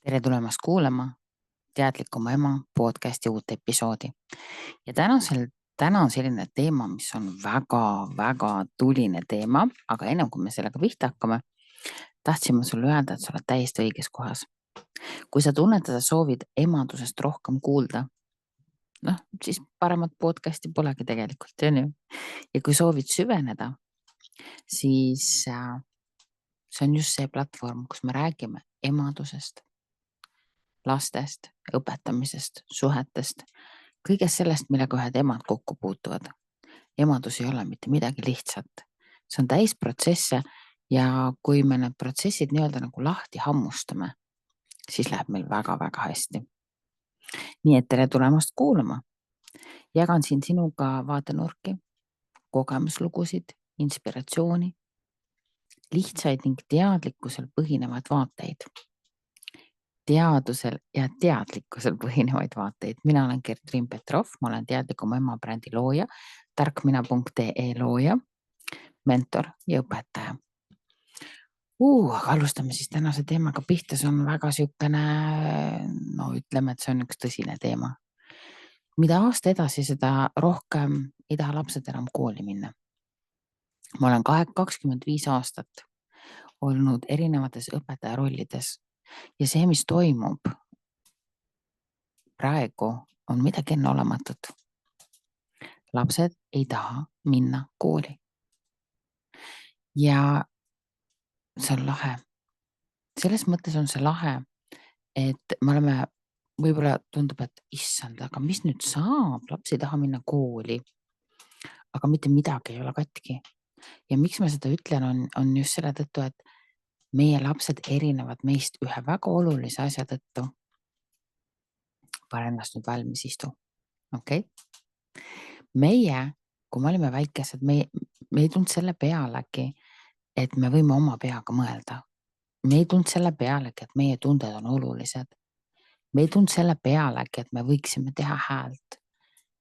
Tere tulemast kuulama Teadlikuma ema podcasti uut episoodi. Ja täna on selline teema, mis on väga-väga tuline teema, aga ennem kui me sellega pihta hakkame, tahtsin ma sulle öelda, et sa oled täiesti õiges kohas. Kui sa tunnetada soovid emadusest rohkem kuulda, siis paremat podcasti polegi tegelikult, on ju. Ja kui soovid süveneda, siis see on just see platvorm, kus me räägime emadusest, lastest, õpetamisest, suhetest, kõigest sellest, millega ühed emad kokku puutuvad. Emadus ei ole mitte midagi lihtsat. See on täis protsesse ja kui me need protsessid nii-öelda nagu lahti hammustame, siis läheb meil väga-väga hästi. Nii et tere tulemast kuulama. Jagan siin sinuga vaatenurki, kogemuslugusid, inspiratsiooni, lihtsaid ning teadlikkusel põhinevaid vaateid. Teadusel ja teadlikkusel põhinevaid vaateid. Mina olen Gertriin Petrov, ma olen Teadlikuma ema brändi looja, tarkmina.ee looja, mentor ja õpetaja. Aga alustame siis tänase teemaga pihta. See on väga sükene, ütleme, et see on üks tõsine teema. Mida aasta edasi, seda rohkem ei taha lapsed enam kooli minna. Ma olen 25 aastat olnud erinevates õpetaja rollides ja see, mis toimub praegu, on midagi enneolematut. Lapsed ei taha minna kooli. Ja see on lahe. Selles mõttes on see lahe, et me oleme, võib-olla tundub, et issand, aga mis nüüd saab? Laps ei taha minna kooli. Aga mitte midagi ei ole katki. Ja miks ma seda ütlen, on just selle tõttu, et meie lapsed erinevad meist ühe väga olulise asja tõttu. Pane ennast nüüd valmis, istu. Okay? Meie, kui me olime väikesed, me ei tulnud selle pealegi, et me võime oma peaga mõelda. Me ei tulnud selle pealegi, et meie tunded on olulised. Me ei tulnud selle pealegi, et me võiksime teha häält.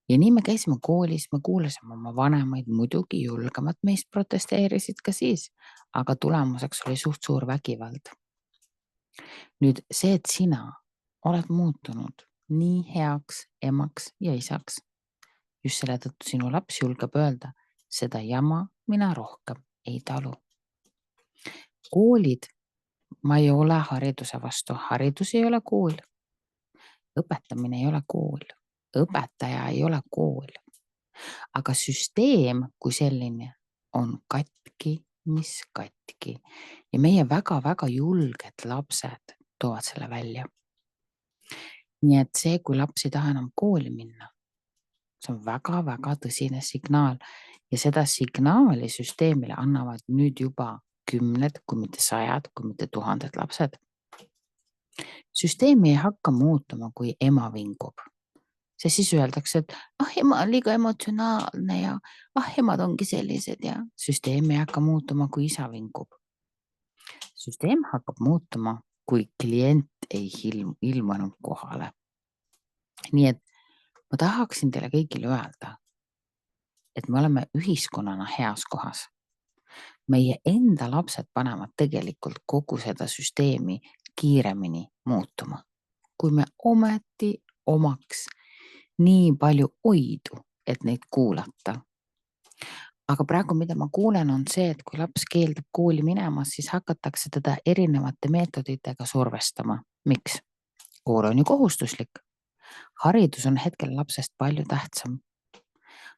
Ja nii me käisime koolis, me kuulasime oma vanemaid, muidugi julgemad meist protesteerisid ka siis, aga tulemuseks oli suht suur vägivald. Nüüd see, et sina oled muutunud nii heaks emaks ja isaks, just selle tõttu sinu laps julgeb öelda, seda jama mina rohkem ei talu. Koolid, ma ei ole hariduse vastu, haridus ei ole kool. Õpetamine ei ole kool. Õpetaja ei ole kool. Aga süsteem kui selline on katki, mis katki. Ja meie väga-väga julged lapsed toovad selle välja. Nii et see, kui laps ei taha enam kooli minna, see on väga-väga tõsine signaal. Ja seda signaali süsteemile annavad nüüd juba kümned, kui mitte sajad, kui mitte tuhanded lapsed. Süsteemi ei hakka muutuma, kui ema vingub. See siis öeldakse, et ema on liiga emotsionaalne ja emad ongi sellised ja süsteem ei hakka muutuma, kui isa vingub. Süsteem hakkab muutuma, kui klient ei ilmunud kohale. Nii et ma tahaksin teile kõigile öelda, et me oleme ühiskonnana heas kohas. Meie enda lapsed panevad tegelikult kogu seda süsteemi kiiremini muutuma, kui me ometi omaks nii palju oidu, et neid kuulata. Aga praegu, mida ma kuulen, on see, et kui laps keeldub kooli minemas, siis hakatakse teda erinevate meetoditega survestama. Miks? Kool on ju kohustuslik. Haridus on hetkel lapsest palju tähtsam.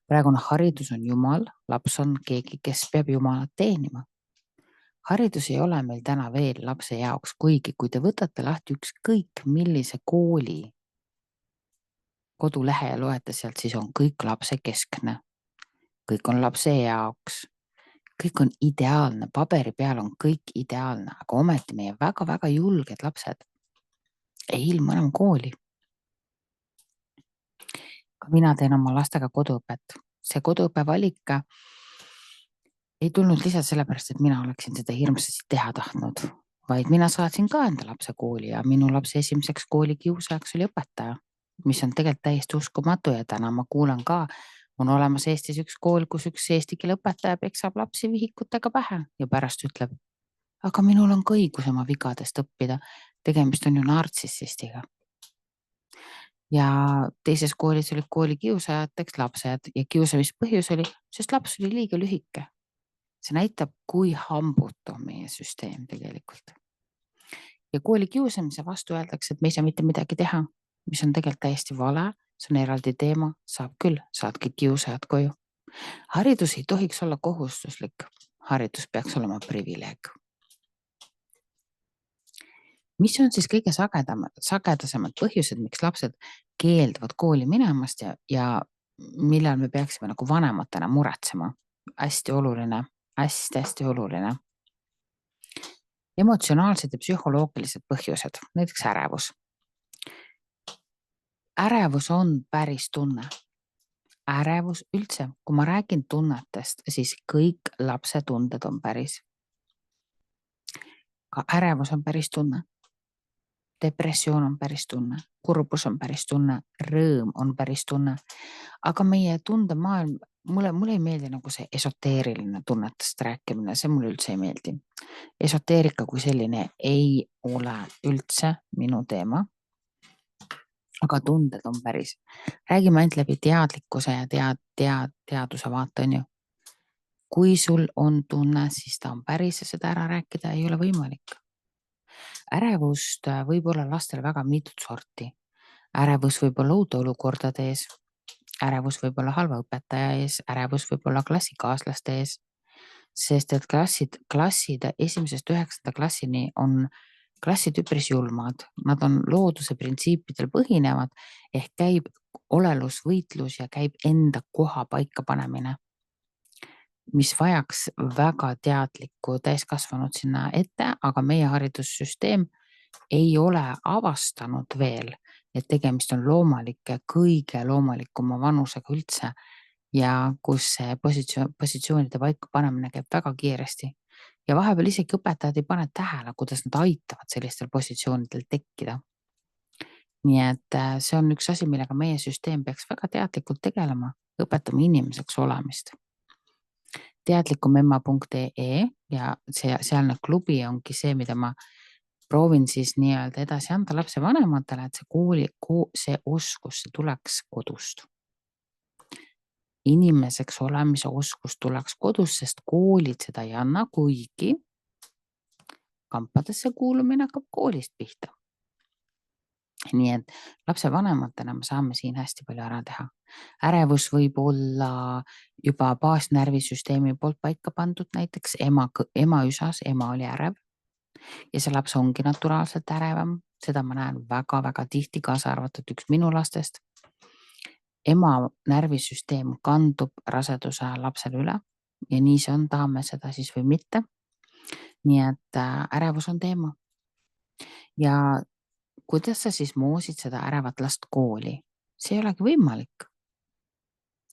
Praegune haridus on Jumal, laps on keegi, kes peab Jumalat teenima. Haridus ei ole meil täna veel lapse jaoks, kuigi kui te võtate lahti ükskõik millise kooli kodulehe ja loete sealt, siis on kõik lapse keskne. Kõik on lapse jaoks. Kõik on ideaalne. Paberi peal on kõik ideaalne, aga ometi meie väga-väga julged lapsed ei ilmu enam kooli. Ka mina teen oma lastega koduõpet. See koduõpe valik ei tulnud lihtsalt sellepärast, et mina oleksin seda hirmsasti teha tahtnud, vaid mina saatsin ka enda lapse kooli ja minu lapse esimeseks koolikiusajaks oli õpetaja, mis on tegelikult täiesti uskumatu ja täna ma kuulan ka, on olemas Eestis üks kool, kus üks eesti keele õpetaja peksab lapsi vihikutega pähe ja pärast ütleb, aga minul on ka õigus oma vigadest õppida. Tegemist on ju nartsissistiga. Ja teises koolis olid koolikiusajateks lapsed ja kiusamispõhjus oli, sest laps oli liiga lühike. See näitab, kui hambutu on meie süsteem tegelikult. Ja kooli kiusamise vastu öeldakse, et me ei saa mitte midagi teha, mis on tegelikult täiesti vale, see on eraldi teema, saab küll, saadki kiusajad koju. Haridus ei tohiks olla kohustuslik, haridus peaks olema privileeg. Mis on siis kõige sagedasemad põhjused, miks lapsed keelduvad kooli minemast ja millal me peaksime nagu vanematena muretsema? Hästi oluline, hästi oluline. Emotsionaalsed ja psühholoogilised põhjused, näiteks ärevus. Ärevus on päris tunne. Ärevus üldse, kui ma räägin tunnetest, siis kõik lapse tunded on päris. Ka ärevus on päris tunne. Depressioon on päris tunne, kurbus on päris tunne, rõõm on päris tunne. Aga meie tundemaailm, mulle ei meeldi nagu see esoteeriline tunnetest rääkimine, see mulle üldse ei meeldi. Esoteerika kui selline ei ole üldse minu teema. Aga tunded on päris. Räägime ainult läbi teadlikkuse ja teaduse vaata on ju. Kui sul on tunne, siis ta on päris ja seda ära rääkida ei ole võimalik. Ärevust võib olla lastel väga mitut sorti. Ärevus võib olla uute olukordade ees. Ärevus võib olla halva õpetaja ees. Ärevus võib olla klassikaaslaste ees. Sest et klassid 1.–9. klassini on klassid üpris julmad. Nad on looduse printsiipidel põhinevad ehk käib olelusvõitlus ja käib enda koha paika panemine, mis vajaks väga teadlikku täiskasvanud sinna ette, aga meie haridussüsteem ei ole avastanud veel, et tegemist on loomalike, kõige loomalikuma vanusega üldse ja kus see positsioonide paika panemine käib väga kiiresti. Ja vahepeal isegi õpetajad ei pane tähele, kuidas nad aitavad sellistel positsioonidel tekkida. Nii et see on üks asi, millega meie süsteem peaks väga teadlikult tegelema, õpetama inimeseks olemist. teadlikumemma.ee ja sealne klubi ongi see, mida ma proovin siis nii-öelda edasi anda lapse vanematele, et see oskus tuleks kodust. Inimeseks olemise oskus tuleks kodust, sest koolid seda ei anna, kuigi kampadesse kuulumine hakkab koolist pihta. Nii et lapse vanematena me saame siin hästi palju ära teha. Ärevus võib olla juba baasnärvisüsteemi poolt paika pandud, näiteks ema üsas, ema oli ärev ja see laps ongi naturaalselt ärevam. Seda ma näen väga-väga tihti, kaasa arvatud üks minu lastest. Ema närvisüsteem kandub raseduse ajal lapsele üle ja nii see on, tahame seda siis või mitte. Nii et ärevus on teema. Ja kuidas sa siis moosid seda ärevat last kooli? See ei olegi võimalik.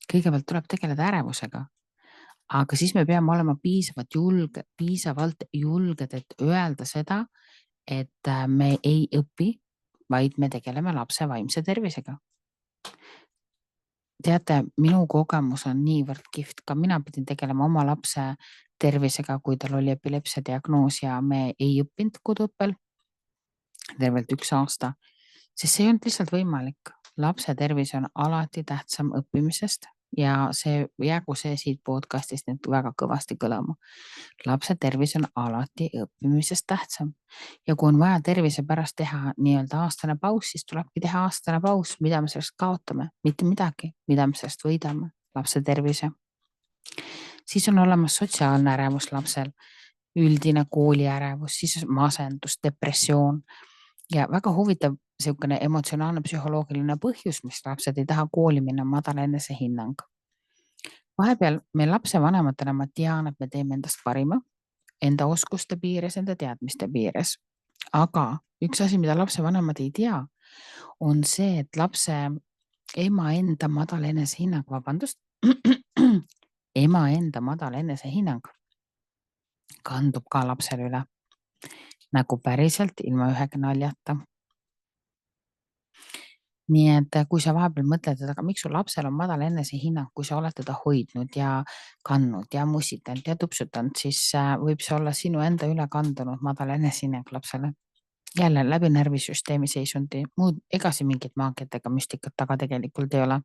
Kõigepealt tuleb tegeleda ärevusega, aga siis me peame olema piisavalt julged, et öelda seda, et me ei õpi, vaid me tegeleme lapse vaimse tervisega. Teate, minu kogemus on niivõrd kihvt, ka mina pidin tegelema oma lapse tervisega, kui tal oli epilepsia diagnoos ja me ei õppinud koduõppel tervelt 1 aasta, sest see ei olnud lihtsalt võimalik. Lapse tervis on alati tähtsam õppimisest ja jäägu see siit podcastist nüüd väga kõvasti kõlama. Lapse tervis on alati õppimisest tähtsam ja kui on vaja tervise pärast teha nii-öelda aastane paus, siis tulebki teha aastane paus, mida me sellest kaotame, mitte midagi, mida me sellest võidame, lapse tervise. Siis on olemas sotsiaalne ärevus lapsel, üldine kooliärevus, siis masendus, depressioon ja väga huvitav selline emotsionaalne psühholoogiline põhjus, mis lapsed ei taha kooli minna, madal enesehinnang. Vahepeal me lapse vanematena, ma tean, et me teeme endast parima, enda oskuste piires, enda teadmiste piires. Aga üks asi, mida lapse vanemad ei tea, on see, et lapse ema enda madal enesehinnang, ema enda madal enesehinnang kandub ka lapsele üle. Nagu päriselt ilma ühegi naljata. Nii et kui sa vahepeal mõtled, et aga miks su lapsel on madal enesehinnang, kui sa oled teda hoidnud ja kandnud ja mussitanud ja tupsutanud, siis võib see olla sinu enda üle kandunud madal enesehinnang lapsele. jälle läbi närvisüsteemi seisundi, muud egasi mingit maagiat ega müstikat taga tegelikult ei ole.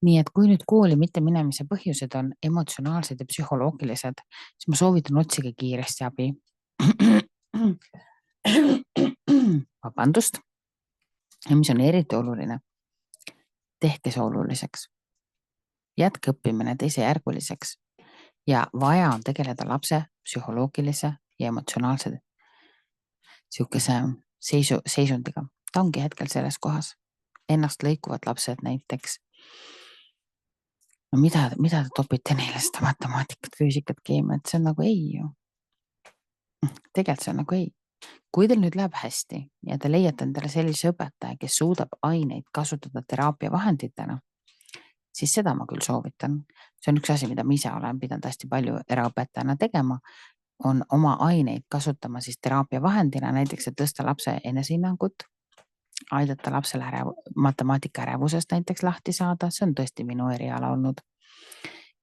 Nii et kui nüüd kooli mitte minemise põhjused on emotsionaalsed ja psühholoogilised, siis ma soovitan otsige kiiresti abi. Vabandust. Ja mis on eriti oluline, tehke see oluliseks. Jätke õppimine teisejärguliseks ja vaja on tegeleda lapse psühholoogilise ja emotsionaalse sihukese seisundiga. Ta ongi hetkel selles kohas. Ennast lõikuvad lapsed näiteks. No mida te topite neile seda matemaatikat, füüsikat, keemiat, see on nagu ei ju. Tegelikult see on nagu ei. Kui teil nüüd läheb hästi ja te leiate endale sellise õpetaja, kes suudab aineid kasutada teraapiavahenditena, siis seda ma küll soovitan. See on üks asi, mida ma ise olen pidanud hästi palju eraõpetajana tegema, on oma aineid kasutama siis teraapiavahendina, näiteks et tõsta lapse enesehinnangut, aidata lapsele matemaatika ärevusest näiteks lahti saada, see on tõesti minu eriala olnud.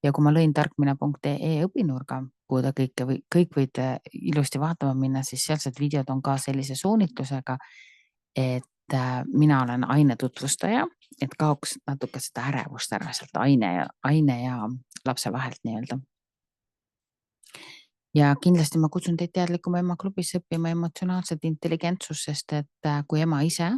Ja kui ma lõin tarkmine.ee õpinurga, kuhu te kõik võite ilusti vaatama minna, siis sealsed videod on ka sellise suunitlusega, et mina olen aine tutvustaja, et kaoks natuke seda ärevust ära sealt aine ja lapse vahelt nii-öelda. Ja kindlasti ma kutsun teid teadlikuma ema klubis õppima emotsionaalset intelligentsust, sest et kui ema ise,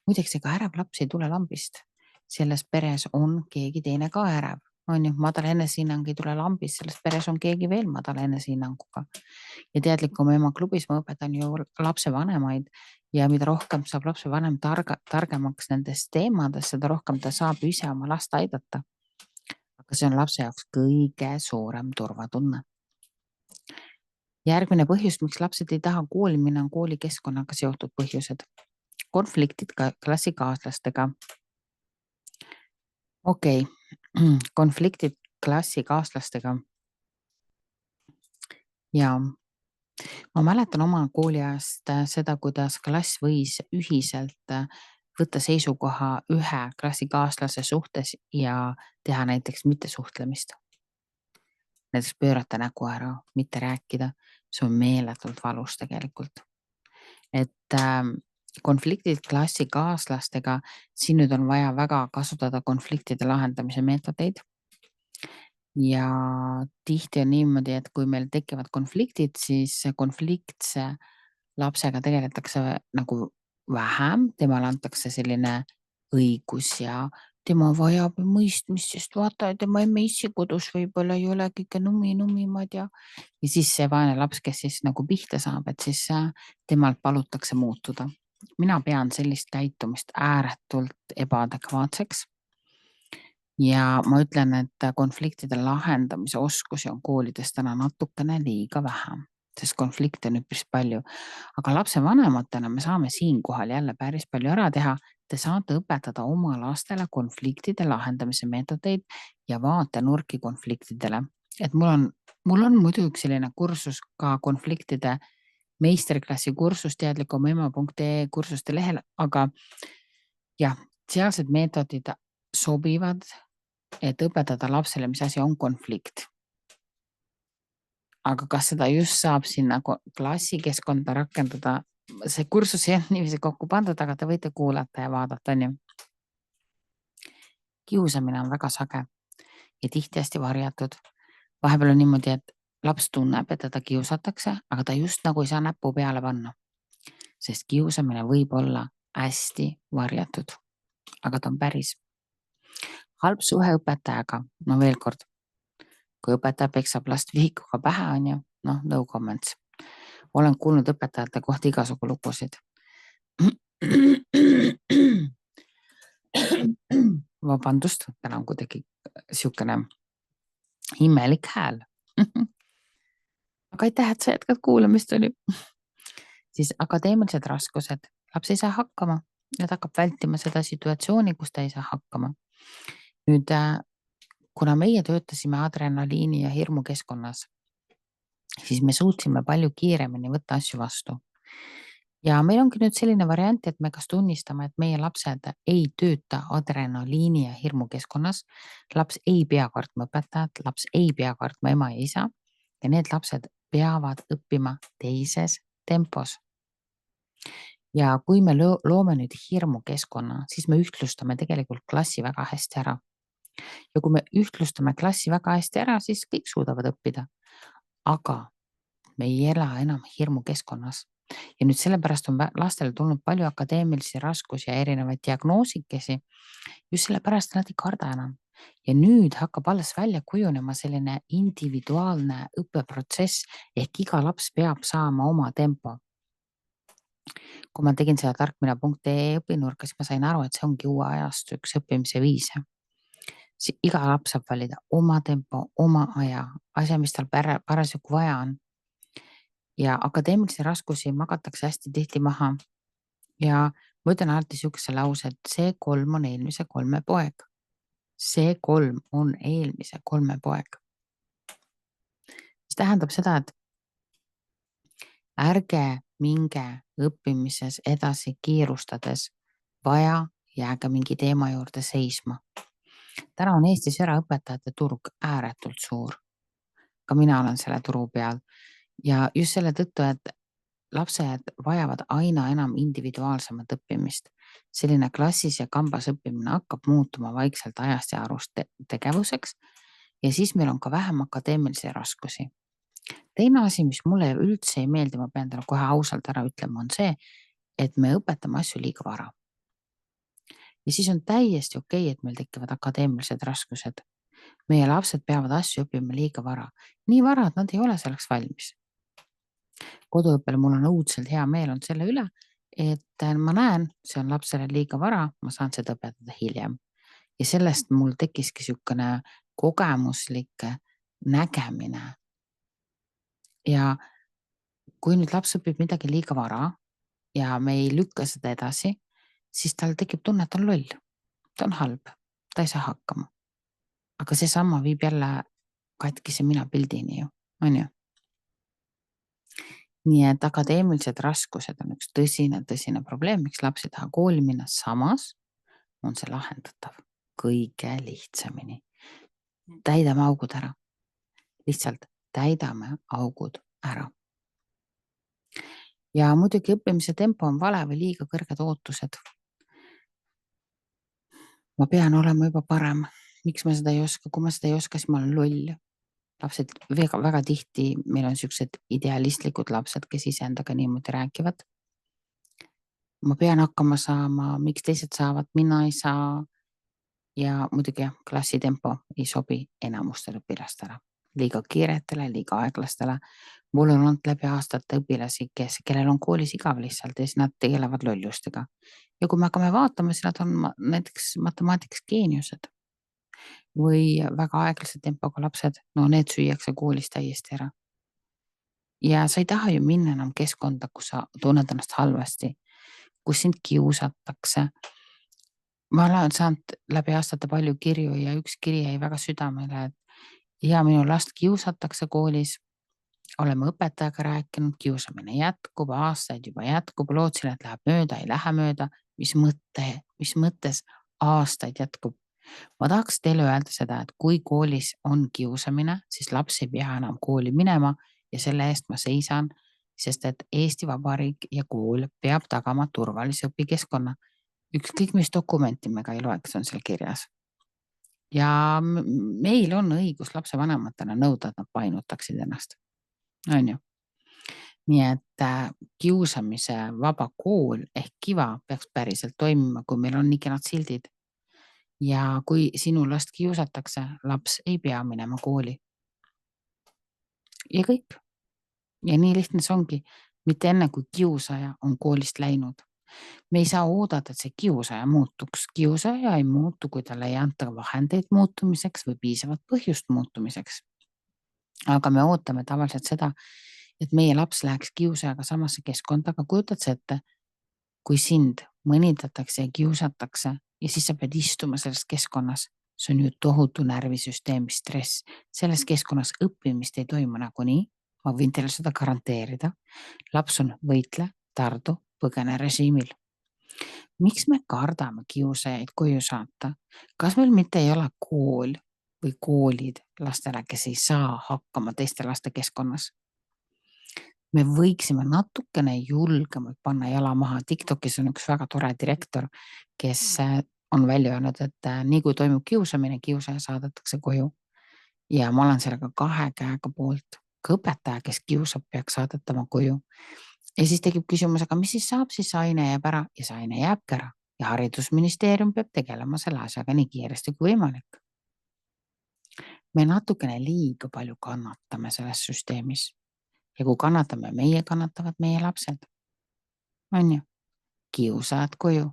muideks ega ärev laps ei tule lambist, selles peres on keegi teine ka ärev. On ju, madala enesehinnang ei tule lambist, selles peres on keegi veel madala enesehinnanguga. Ja teadlikuma ema klubis ma õpetan ju lapse vanemaid ja mida rohkem saab lapse vanem targemaks nendest teemades, seda rohkem ta saab ise oma last aidata. Aga see on lapse jaoks kõige suurem turvatunne. Järgmine põhjus, miks lapsed ei taha kooli minna, on koolikeskkonnaga seotud põhjused. Konfliktid klassikaaslastega. Okei. Konfliktid klassikaaslastega. Ja ma mäletan oma kooliajast seda, kuidas klass võis ühiselt võtta seisukoha ühe klassikaaslase suhtes ja teha näiteks mittesuhtlemist. Näiteks pöörata nägu ära, mitte rääkida. See on meeletult valus tegelikult. Et konfliktid klassikaaslastega, siin nüüd on vaja väga kasutada konfliktide lahendamise meetodeid. Ja tihti on niimoodi, et kui meil tekivad konfliktid, siis konfliktse lapsega tegeletakse nagu vähem, temale antakse selline õigus ja tema vajab mõistmist, sest vaata, tema emme issi kodus võib-olla ei ole kõige numimad ja siis see vaene laps, kes siis nagu pihta saab, et siis temalt palutakse muutuda. Mina pean sellist käitumist ääretult ebaadekvaatseks. Ja ma ütlen, et konfliktide lahendamise oskusi on koolides täna natukene liiga vähe, sest konflikte on üpris palju. Aga lapse vanematena me saame siinkohal jälle päris palju ära teha. Te saate õpetada oma lastele konfliktide lahendamise meetodeid ja vaatenurki konfliktidele. Et mul on muidu üks selline kursus ka konfliktide meisterklassi kursus teadlikuma ema.ee kursuste lehel, aga jah, sealsed meetodid sobivad, et õpetada lapsele, mis asi on konflikt. Aga kas seda just saab sinna klassikeskkonda rakendada? See kursus ei ole niiviisi kokku pandud, aga te võite kuulata ja vaadata. Kiusamine on väga sage ja tihti hästi varjatud. Vahepeal on niimoodi, et laps tunneb, et teda kiusatakse, aga ta just nagu ei saa näppu peale panna. Sest kiusamine võib olla hästi varjatud, aga ta on päris. Halb suhe õpetajaga, no veel kord, kui õpetaja peksab last vihikuga pähe, on ju, no comments. Olen kuulnud õpetajate kohta igasugu lugusid. Vabandust, täna on kuidagi siukene imelik hääl. Aga aitäh, et sa jätkad kuulamist, oli. Siis akadeemilised raskused. Laps ei saa hakkama ja ta hakkab vältima seda situatsiooni, kus ta ei saa hakkama. Nüüd, kuna meie töötasime adrenaliini ja hirmu keskkonnas, siis me suutsime palju kiiremini võtta asju vastu. Ja meil ongi nüüd selline variant, et me kas tunnistame, et meie lapsed ei tööta adrenaliini ja hirmu keskkonnas. Laps ei pea kartma õpetajat, laps ei pea kartma ema ja isa ja need lapsed peavad õppima teises tempos. Ja kui me loome nüüd hirmu keskkonna, siis me ühtlustame tegelikult klassi väga hästi ära. Ja kui me ühtlustame klassi väga hästi ära, siis kõik suudavad õppida. Aga me ei ela enam hirmu keskkonnas. Ja nüüd sellepärast on lastel tulnud palju akadeemilisi raskusi ja erinevaid diagnoosikesi. Just sellepärast nad ei karda enam. Ja nüüd hakkab alles välja kujunema selline individuaalne õppeprotsess ehk iga laps peab saama oma tempo. Kui ma tegin seda tarkmina.ee õpinurka, siis ma sain aru, et see ongi uue ajastu üks õppimise viise. Iga laps saab valida oma tempo, oma aja, asja, mis tal parasjagu vaja on. Ja akadeemilisi raskusi magatakse hästi tihti maha. Ja ma ütlen alati sihukese lause, et see 3 on eelmise 3 poeg. See 3 on eelmise 3 poeg. Mis tähendab seda, et ärge minge õppimises edasi kiirustades, vaja jääge mingi teema juurde seisma. Täna on Eestis eraõpetajate turg ääretult suur. Ka mina olen selle turu peal. Ja just selle tõttu, et lapsed vajavad aina enam individuaalsemat õppimist. Selline klassis ja kambas õppimine hakkab muutuma vaikselt ajast ja arust tegevuseks ja siis meil on ka vähem akadeemilisi raskusi. Teine asi, mis mulle üldse ei meeldi, ma pean talle kohe ausalt ära ütlema, on see, et me õpetame asju liiga vara. Ja siis on täiesti okei, et meil tekivad akadeemilised raskused. Meie lapsed peavad asju õppima liiga vara. Nii vara, et nad ei ole selleks valmis. Koduõppel mul on õudselt hea meel on selle üle, et ma näen, see on lapsele liiga vara, ma saan seda õpetada hiljem. Ja sellest mul tekkiski sihukene kogemuslik nägemine. Ja kui nüüd laps õpib midagi liiga vara ja me ei lükka seda edasi, siis tal tekib tunne, et ta on loll. Ta on halb, ta ei saa hakkama. Aga seesama viib jälle katkise mina pildini ju, on ju. Nii et akadeemilised raskused on üks tõsine probleem, miks laps ei taha kooli minna, samas on see lahendatav kõige lihtsamini. Täidame augud ära. Lihtsalt täidame augud ära. Ja muidugi õppimise tempo on vale või liiga kõrged ootused. Ma pean olema juba parem. Miks ma seda ei oska? Kui ma seda ei oska, siis ma olen loll. Lapsed väga tihti, meil on siuksed idealistlikud lapsed, kes iseendaga niimoodi räägivad. Ma pean hakkama saama, miks teised saavad, mina ei saa. Ja muidugi klassitempo ei sobi enamustele õpilastele. Liiga kiiretele, liiga aeglastele. Mul on olnud läbi aastate õpilasi, kellel on koolis igav lihtsalt ja siis nad tegelevad lollustega. Ja kui me hakkame vaatama, siis nad on näiteks matemaatikas geeniused. Või väga aeglase tempoga lapsed, no need süüakse koolis täiesti ära. Ja sa ei taha ju minna enam keskkonda, kus sa tunned ennast halvasti, kus sind kiusatakse. Ma olen saanud läbi aastate palju kirju ja üks kiri jäi väga südamele, et ja minu last kiusatakse koolis. Oleme õpetajaga rääkinud, kiusamine jätkub, aastaid juba jätkub, lootsin, et läheb mööda, ei lähe mööda. Mis mõttes aastaid jätkub? Ma tahaks teile öelda seda, et kui koolis on kiusamine, siis laps ei pea enam kooli minema ja selle eest ma seisan, sest et Eesti Vabariik ja kool peab tagama turvalise õpikeskkonna. Ükskõik mis dokumenti me ka ei loeks, on seal kirjas. Ja meil on õigus lapsevanematena nõuda, et nad painutaksid ennast. On ju? Nii et kiusamise vaba kool ehk Kiva peaks päriselt toimima, kui meil on nii kenad sildid. Ja kui sinu last kiusatakse, laps ei pea minema kooli. Ja kõik. Ja nii lihtne see ongi. Mitte enne, kui kiusaja on koolist läinud. Me ei saa oodata, et see kiusaja muutuks. Kiusaja ei muutu, kui talle ei anta vahendeid muutumiseks või piisavat põhjust muutumiseks. Aga me ootame tavaliselt seda, et meie laps läheks kiusajaga samasse keskkonda, aga kujutad sa ette, kui sind mõnitatakse ja kiusatakse ja siis sa pead istuma selles keskkonnas. See on ju tohutu närvisüsteemi stress. Selles keskkonnas õppimist ei toimu nagunii. Ma võin teile seda garanteerida. Laps on võitle, tardu, põgene režiimil. Miks me kardame kiusajaid koju saata? Kas meil mitte ei ole kool või koolid lastele, kes ei saa hakkama teiste laste keskkonnas? me võiksime natukene julgemalt panna jala maha. TikTokis on üks väga tore direktor, kes on välja öelnud, et nii kui toimub kiusamine, kiusaja saadetakse koju. Ja ma olen sellega 2 käega poolt. Ka õpetaja, kes kiusab, peaks saadetama koju. Ja siis tekib küsimus, aga mis siis saab, siis see aine jääb ära ja see aine jääbki ära. Ja haridusministeerium peab tegelema selle asjaga nii kiiresti kui võimalik. Me natukene liiga palju kannatame selles süsteemis. Ja kui kannatame meie, kannatavad meie lapsed. On ju? Kiusajad koju.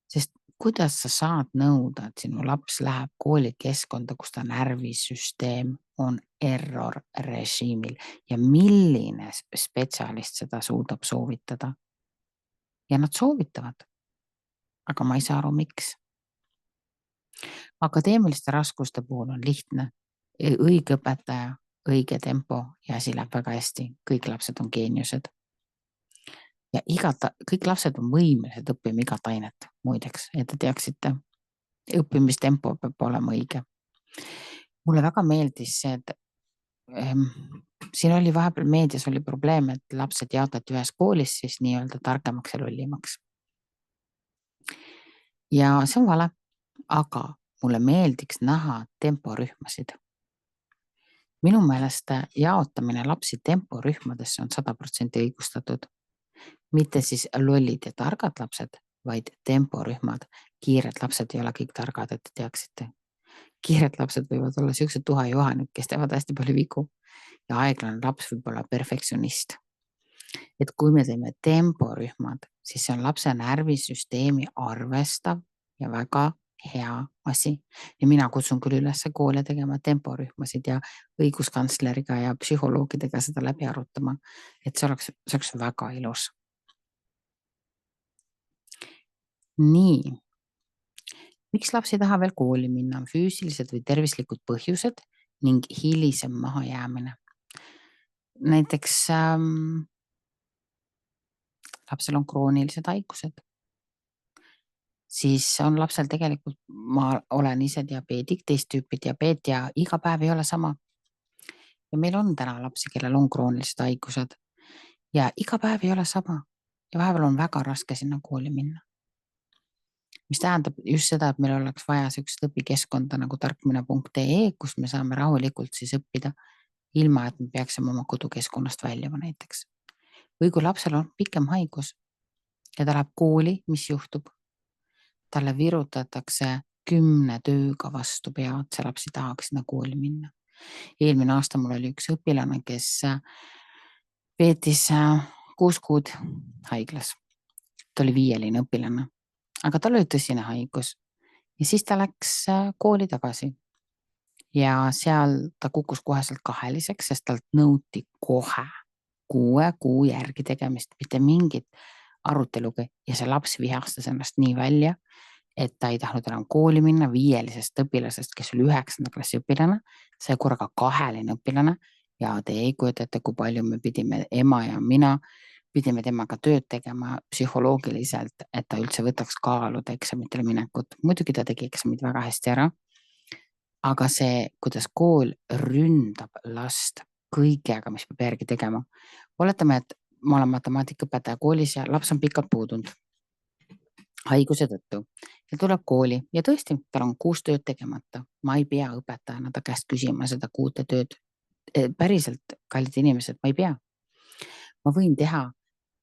Sest kuidas sa saad nõuda, et sinu laps läheb koolikeskkonda, kus ta närvisüsteem on error režiimil ja milline spetsialist seda suudab soovitada? Ja nad soovitavad. Aga ma ei saa aru, miks. Akadeemiliste raskuste puhul on lihtne. Õige õpetaja, õige tempo ja asi läheb väga hästi. Kõik lapsed on geeniused. Ja kõik lapsed on võimelised õppima igat ainet, muideks, et te teaksite. Õppimistempo peab olema õige. Mulle väga meeldis see, et siin oli vahepeal meedias oli probleem, et lapsed jaotati ühes koolis siis nii-öelda targemaks ja lollimaks. Ja see on vale, aga mulle meeldiks näha temporühmasid. Minu meelest jaotamine lapsi temporühmadesse on 100% õigustatud. Mitte siis lollid ja targad lapsed, vaid temporühmad. Kiired lapsed ei ole kõik targad, et te teaksite. Kiired lapsed võivad olla sellised tuhajuhanid, kes teevad hästi palju vigu. Ja aeglane laps võib olla perfektsionist. Et kui me teeme temporühmad, siis see on lapse närvisüsteemi arvestav ja väga hea asi. Ja mina kutsun küll üles koole tegema temporühmasid ja õiguskantsleriga ja psühholoogidega seda läbi arutama. Et see oleks väga ilus. Nii. Miks laps ei taha veel kooli minna? On füüsilised või tervislikud põhjused ning hilisem mahajäämine. Näiteks lapsel on kroonilised haigused. Siis on lapsel tegelikult, ma olen ise diabeedik, teist tüüpi diabeet ja iga päev ei ole sama. Ja meil on täna lapsi, kellel on kroonilised haigused ja iga päev ei ole sama. Ja vahepeal on väga raske sinna kooli minna. Mis tähendab just seda, et meil oleks vaja sellist õpikeskkonda nagu tarkmine.ee, kus me saame rahulikult siis õppida, ilma et me peaksime oma kodukeskkonnast väljuma näiteks. Või kui lapsel on pikem haigus ja ta läheb kooli, mis juhtub? Talle virutatakse 10 tööga vastu pead, see laps ei tahaks sinna kooli minna. Eelmine aasta mul oli üks õpilane, kes veetis 6 kuud haiglas. Ta oli 5-line õpilane. Aga tal oli tõsine haigus ja siis ta läks kooli tagasi ja seal ta kukkus koheselt kaheliseks, sest talt nõuti kohe 6 kuu järgi tegemist, mitte mingit aruteluga ja see laps vihastas ennast nii välja, et ta ei tahtnud enam kooli minna 5-lisest õpilasest, kes oli 9. klassi õpilane, sai korraga 2-line õpilane ja te ei kujutate, kui palju me pidime, ema ja mina pidime temaga tööd tegema psühholoogiliselt, et ta üldse võtaks kaaluda eksamitele minekut. Muidugi ta tegi eksamid väga hästi ära, aga see, kuidas kool ründab last kõigega, mis peab järgi tegema. Oletame, et ma olen matemaatikaõpetaja koolis ja laps on pikalt puudunud haiguse tõttu ja tuleb kooli ja tõesti, tal on 6 tööd tegemata. Ma ei pea õpetajana ta käest küsima seda 6 tööd. Päriselt, kallid inimesed, ma ei pea. Ma võin teha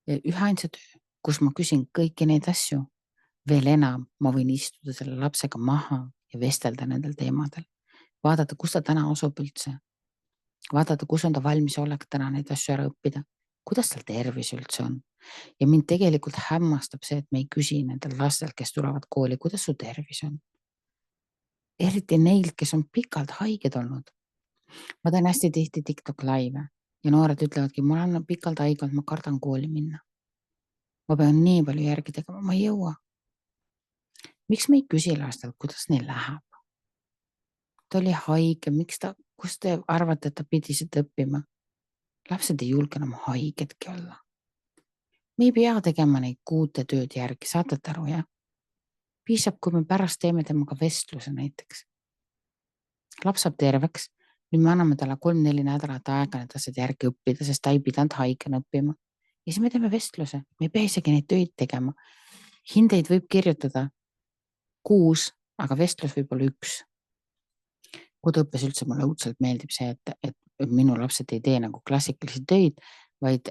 üheainsa töö, kus ma küsin kõiki neid asju. Veel enam, ma võin istuda selle lapsega maha ja vestelda nendel teemadel. Vaadata, kus ta täna asub üldse. Vaadata, kus on ta valmis olek täna neid asju ära õppida. Kuidas tal tervis üldse on. Ja mind tegelikult hämmastab see, et me ei küsi nendel lastel, kes tulevad kooli, kuidas su tervis on. Eriti neil, kes on pikalt haiged olnud. Ma teen hästi tihti TikTok live ja noored ütlevadki, ma olen pikalt haigelt, ma kardan kooli minna. Ma pean nii palju järgi tegema, ma ei jõua. Miks me ei küsi lastel, kuidas neil läheb? Ta oli haige, kus te arvate, et ta pidi seda õppima? Lapsed ei julge enam haigedki olla. Me ei pea tegema neid 6 tööd järgi, saate aru, jah? Piisab, kui me pärast teeme temaga vestluse näiteks. Laps saab terveks, Nüüd me anname talle 3-4 nädalat aega need asjad järgi õppida, sest ta ei pidanud haigena õppima. Ja siis me teeme vestluse, me ei pea isegi neid töid tegema. Hindeid võib kirjutada 6, aga vestlus võib olla 1. Koduõppes üldse mulle õudselt meeldib see, et minu lapsed ei tee nagu klassikalisi töid, vaid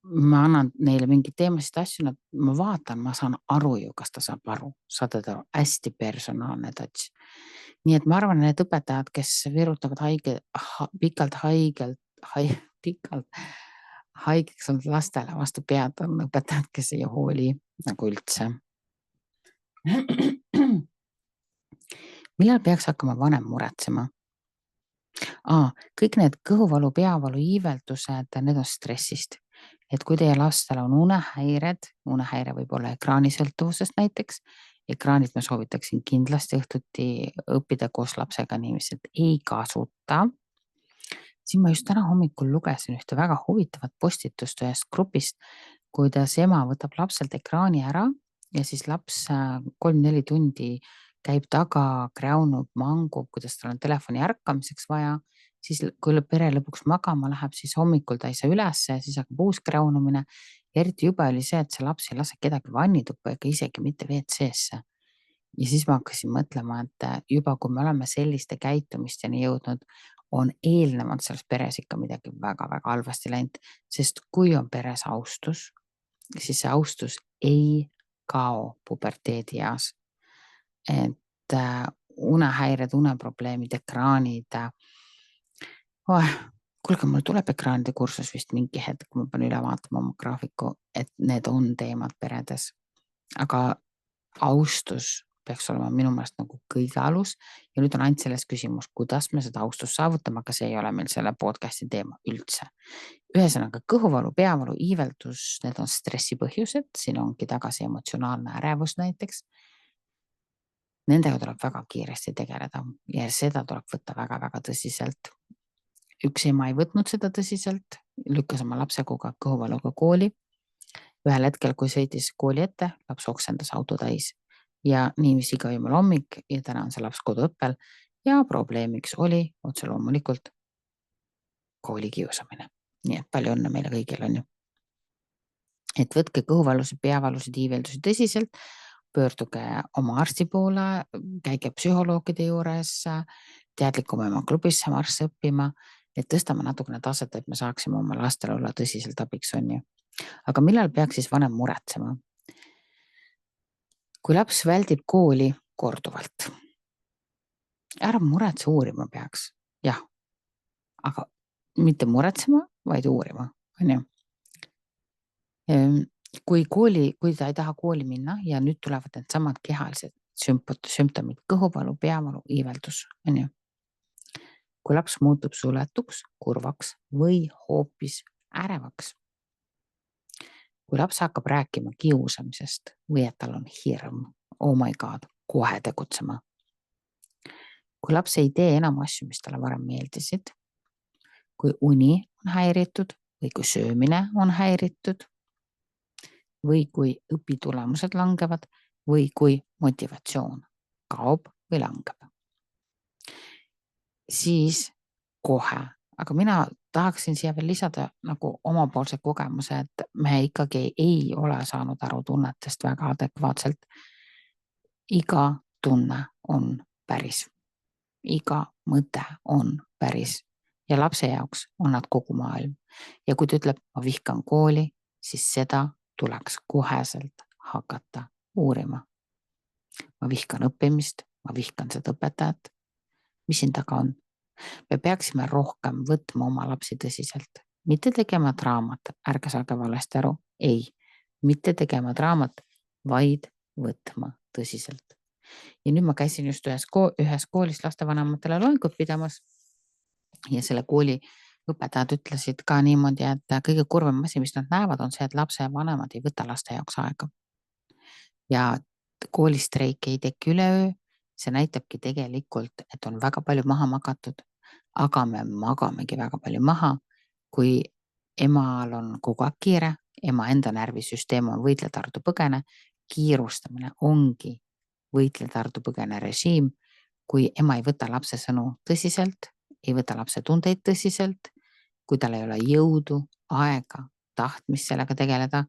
ma annan neile mingeid teemasid asju, ma vaatan, ma saan aru ju, kas ta saab aru, saad aru, hästi personaalne touch. Nii et ma arvan, need õpetajad, kes virutavad pikalt haigeks olnud lastele vastu pead, on õpetajad, kes ei hooli nagu üldse. Millal peaks hakkama vanem muretsema? Kõik need kõhuvalu, peavalu, iiveldused, need on stressist. Et kui teie lastel on unehäire võib olla ekraanisõltuvusest näiteks, ekraanid ma soovitaksin kindlasti õhtuti õppida koos lapsega niiviisi, et ei kasuta. Siin ma just täna hommikul lugesin ühte väga huvitavat postitust ühest grupist, kuidas ema võtab lapselt ekraani ära ja siis laps 3-4 tundi käib taga, kräunub, mangub, kuidas tal on telefoni ärkamiseks vaja. Siis kui pere lõpuks magama läheb, siis hommikul ta ei saa ülesse, siis hakkab uus kräunumine. Ja eriti jube oli see, et see laps ei lase kedagi vannituppa ega isegi mitte WC-sse. Ja siis ma hakkasin mõtlema, et juba kui me oleme selliste käitumisteni jõudnud, on eelnevalt selles peres ikka midagi väga-väga halvasti läinud, sest kui on peres austus, siis see austus ei kao puberteedi eas. Et unehäired, uneprobleemid, ekraanid. Kuulge, mul tuleb ekraanide kursus vist mingi hetk, ma pean üle vaatama oma graafiku, et need on teemad peredes. Aga austus peaks olema minu meelest nagu kõige alus ja nüüd on ainult selles küsimus, kuidas me seda austust saavutame, aga see ei ole meil selle podcasti teema üldse. Ühesõnaga kõhuvalu, peavalu, iiveldus, need on stressi põhjused, siin ongi tagasi emotsionaalne ärevus näiteks. Nendega tuleb väga kiiresti tegeleda ja seda tuleb võtta väga-väga tõsiselt. Üks ema ei võtnud seda tõsiselt, lükkas oma lapse kõhuvaluga kooli. Ühel hetkel, kui sõitis kooli ette, laps oksendas auto täis ja niiviisi ka jumal hommik ja täna on see laps koduõppel ja probleemiks oli otse loomulikult kooli kiusamine. Nii et palju õnne meile kõigil on ju. Et võtke kõhuvalusid, peavalusid, iiveldusid tõsiselt, pöörduge oma arsti poole, käige psühholoogide juures, teadlikum ema klubisse marsse õppima, et tõstame natukene taset, et me saaksime oma lastel olla tõsiselt abiks on ju. Aga millal peaks siis vanem muretsema? Kui laps väldib kooli korduvalt. Ära muretse, uurima peaks. Jah, aga mitte muretsema, vaid uurima, on ju. Kui ta ei taha kooli minna ja nüüd tulevad need samad kehalised sümptomid, kõhuvalu, peavalu, iiveldus, on ju. Kui laps muutub suletuks, kurvaks või hoopis ärevaks. Kui laps hakkab rääkima kiusamisest või et tal on hirm, oh my god, kohe tegutsema. Kui laps ei tee enam asju, mis talle varem meeldisid, kui uni on häiritud või kui söömine on häiritud või kui õpitulemused langevad või kui motivatsioon kaob või langeb. Siis kohe, aga mina tahaksin siia veel lisada nagu omapoolse kogemuse, et me ikkagi ei ole saanud aru tunnetest väga adekvaatselt. Iga tunne on päris. Iga mõte on päris ja lapse jaoks on nad kogu maailm. Ja kui ta ütleb, ma vihkan kooli, siis seda tuleks koheselt hakata uurima. Ma vihkan õppimist, ma vihkan seda õpetajat. Mis siin taga on? Me peaksime rohkem võtma oma lapsi tõsiselt. Mitte tegema draamat, ärge saage valesti aru. Ei, mitte tegema draamat, vaid võtma tõsiselt. Ja nüüd ma käisin just ühes koolis lastevanematele loengut pidamas ja selle kooli õpetajad ütlesid ka niimoodi, et kõige kurvem asi, mis nad näevad, on see, et lapse vanemad ei võta laste jaoks aega. Ja koolistreik ei teki üleöö, see näitabki tegelikult, et on väga palju maha magatud, aga me magamegi väga palju maha, kui emal on kogu aeg kiire, ema enda närvisüsteem on võitle tardu põgene, kiirustamine ongi võitle tardu põgene režiim, kui ema ei võta lapse sõnu tõsiselt, ei võta lapse tundeid tõsiselt, kui tal ei ole jõudu, aega, tahtmist sellega tegeleda,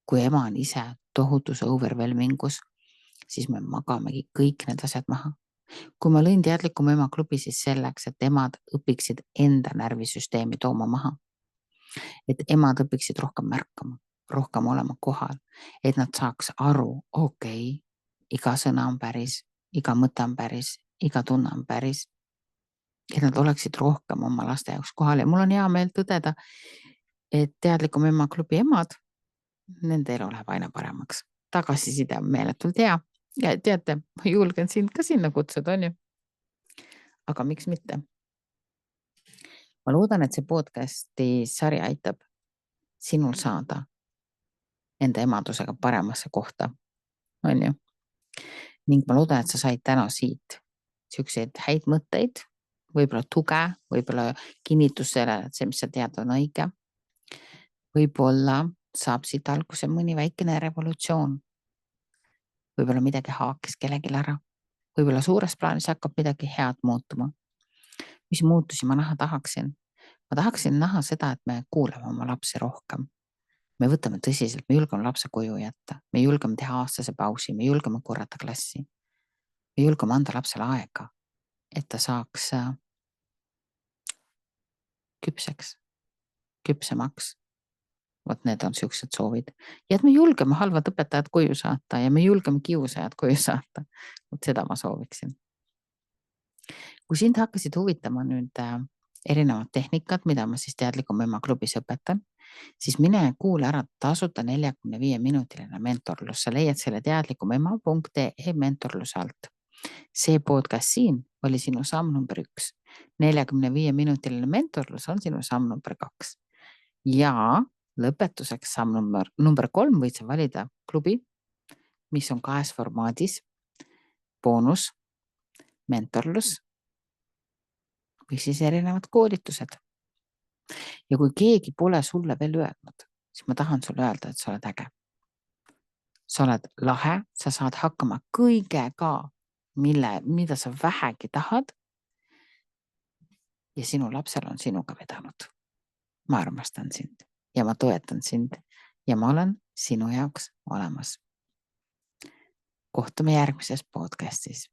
kui ema on ise tohutus overwhelmingus, siis me magamegi kõik need asjad maha. Kui ma lõin teadlikuma ema klubi, siis selleks, et emad õpiksid enda närvisüsteemi tooma maha. Et emad õpiksid rohkem märkama, rohkem olema kohal, et nad saaks aru, okei, iga sõna on päris, iga mõte on päris, iga tunne on päris. Et nad oleksid rohkem oma laste jaoks kohal ja mul on hea meel tõdeda, et teadlikum ema klubi emad, nende elu läheb aina paremaks. Tagasiside on meeletult hea ja teate, ma julgen sind ka sinna kutsuda, on ju. Aga miks mitte? Ma loodan, et see podcasti sari aitab sinul saada enda emadusega paremasse kohta, on ju. Ning ma loodan, et sa said täna siit siukseid häid mõtteid, võib-olla tuge, võib-olla kinnitus sellele, et see, mis sa tead, on õige. Võib-olla saab siit alguse mõni väikene revolutsioon. Võib-olla midagi haakis kellelgi ära. Võib-olla suures plaanis hakkab midagi head muutuma. Mis muutusi ma näha tahaksin? Ma tahaksin näha seda, et me kuulame oma lapsi rohkem. Me võtame tõsiselt, me julgeme lapse koju jätta. Me julgeme teha aastase pausi, me julgeme korrata klassi. Me julgeme anda lapsele aega, et ta saaks küpsemaks. Vot need on siuksed soovid. Ja et me julgeme halvad õpetajad koju saata ja me julgeme kiusajad koju saata. Vot seda ma sooviksin. Kui sind hakkasid huvitama nüüd erinevad tehnikad, mida ma siis teadlikum ema klubis õpetan, siis mine kuule ära tasuta 45-minutiline mentorlus. Sa leiad selle teadlikumema.ee mentorluse alt. See podcast siin oli sinu samm number 1. 45-minutiline mentorlus on sinu samm number 2. Ja lõpetuseks samm number 3 võid sa valida klubi, mis on 2 formaadis, boonus, mentorlus või siis erinevad koolitused. Ja kui keegi pole sulle veel öelnud, siis ma tahan sulle öelda, et sa oled äge. Sa oled lahe, sa saad hakkama kõigega, mida sa vähegi tahad ja sinu lapsel on sinuga vedanud. Ma armastan sind ja ma toetan sind ja ma olen sinu jaoks olemas. Kohtume järgmises podcastis.